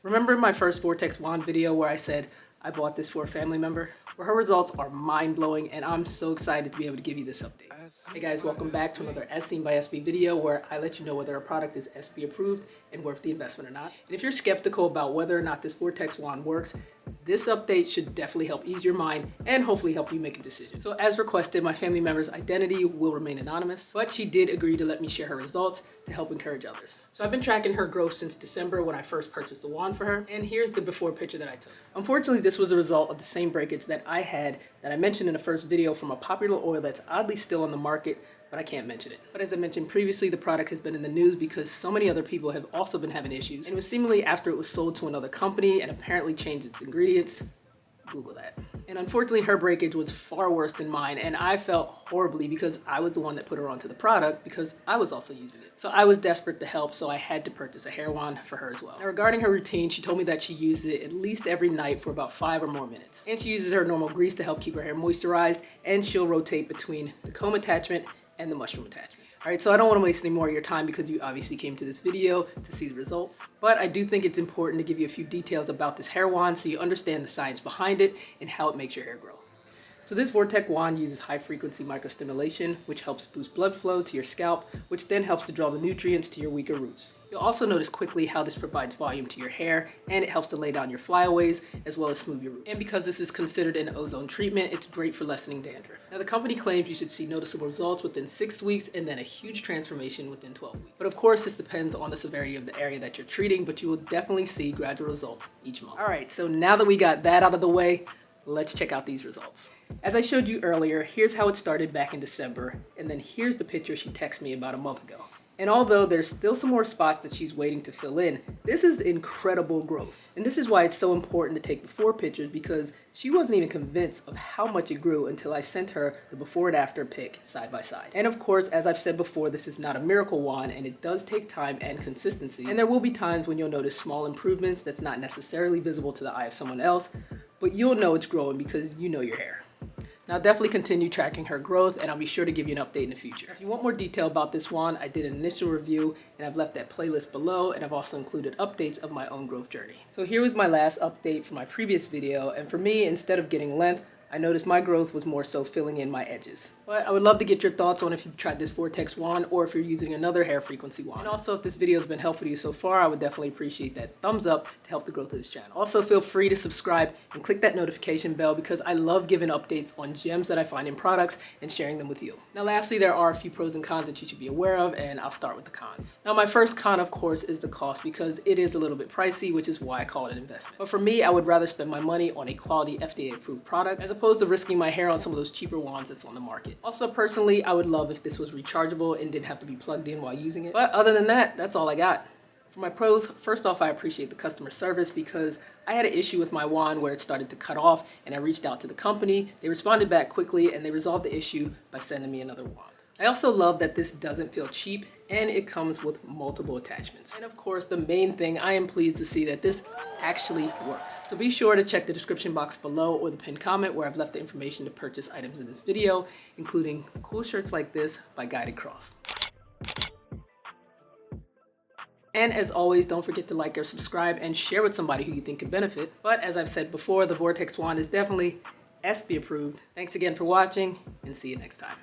Remember my first Vortex Wand video where I said I bought this for a family member? Well, her results are mind-blowing and I'm so excited to be able to give you this update. Hey guys, welcome back to another As Seen by SB video where I let you know whether a product is SB approved and worth the investment or not. And if you're skeptical about whether or not this Vortex Wand works, this update should definitely help ease your mind and hopefully help you make a decision. So as requested, my family member's identity will remain anonymous, but she did agree to let me share her results to help encourage others. So I've been tracking her growth since December when I first purchased the wand for her, and here's the before picture that I took. Unfortunately, this was a result of the same breakage that I had that I mentioned in the first video from a popular oil that's oddly still on the market, but I can't mention it. But as I mentioned previously, the product has been in the news because so many other people have also been having issues. And it was seemingly after it was sold to another company and apparently changed its ingredients. Google that. And unfortunately, her breakage was far worse than mine, and I felt horribly because I was the one that put her onto the product because I was also using it. So I was desperate to help, so I had to purchase a hair wand for her as well. Now, regarding her routine, she told me that she uses it at least every night for about 5 or more minutes. And she uses her normal grease to help keep her hair moisturized, and she'll rotate between the comb attachment and the mushroom attachment. All right, so I don't want to waste any more of your time because you obviously came to this video to see the results. But I do think it's important to give you a few details about this hair wand so you understand the science behind it and how it makes your hair grow. So this Vortex wand uses high frequency microstimulation, which helps boost blood flow to your scalp, which then helps to draw the nutrients to your weaker roots. You'll also notice quickly how this provides volume to your hair, and it helps to lay down your flyaways as well as smooth your roots. And because this is considered an ozone treatment, it's great for lessening dandruff. Now the company claims you should see noticeable results within 6 weeks and then a huge transformation within 12 weeks. But of course, this depends on the severity of the area that you're treating, but you will definitely see gradual results each month. All right, so now that we got that out of the way, let's check out these results. As I showed you earlier, here's how it started back in December, and then here's the picture she texted me about a month ago. And although there's still some more spots that she's waiting to fill in, this is incredible growth. And this is why it's so important to take before pictures, because she wasn't even convinced of how much it grew until I sent her the before and after pic side by side. And of course, as I've said before, this is not a miracle wand and it does take time and consistency. And there will be times when you'll notice small improvements that's not necessarily visible to the eye of someone else, but you'll know it's growing because you know your hair. Now definitely continue tracking her growth and I'll be sure to give you an update in the future. If you want more detail about this wand, I did an initial review and I've left that playlist below, and I've also included updates of my own growth journey. So here was my last update from my previous video, and for me, instead of getting length, I noticed my growth was more so filling in my edges. But I would love to get your thoughts on if you've tried this Vortex wand or if you're using another hair frequency wand. And also, if this video has been helpful to you so far, I would definitely appreciate that thumbs up to help the growth of this channel. Also, feel free to subscribe and click that notification bell because I love giving updates on gems that I find in products and sharing them with you. Now lastly, there are a few pros and cons that you should be aware of, and I'll start with the cons. Now my first con, of course, is the cost because it is a little bit pricey, which is why I call it an investment. But for me, I would rather spend my money on a quality FDA approved product as opposed to risking my hair on some of those cheaper wands that's on the market. Also, personally, I would love if this was rechargeable and didn't have to be plugged in while using it. But other than that, that's all I got. For my pros, first off, I appreciate the customer service because I had an issue with my wand where it started to cut off, and I reached out to the company. They responded back quickly and they resolved the issue by sending me another wand. I also love that this doesn't feel cheap and it comes with multiple attachments. And of course, the main thing, I am pleased to see that this actually works. So be sure to check the description box below or the pinned comment where I've left the information to purchase items in this video, including cool shirts like this by Guided Cross. And as always, don't forget to like or subscribe and share with somebody who you think could benefit. But as I've said before, the Vortex wand is definitely SB approved. Thanks again for watching and see you next time.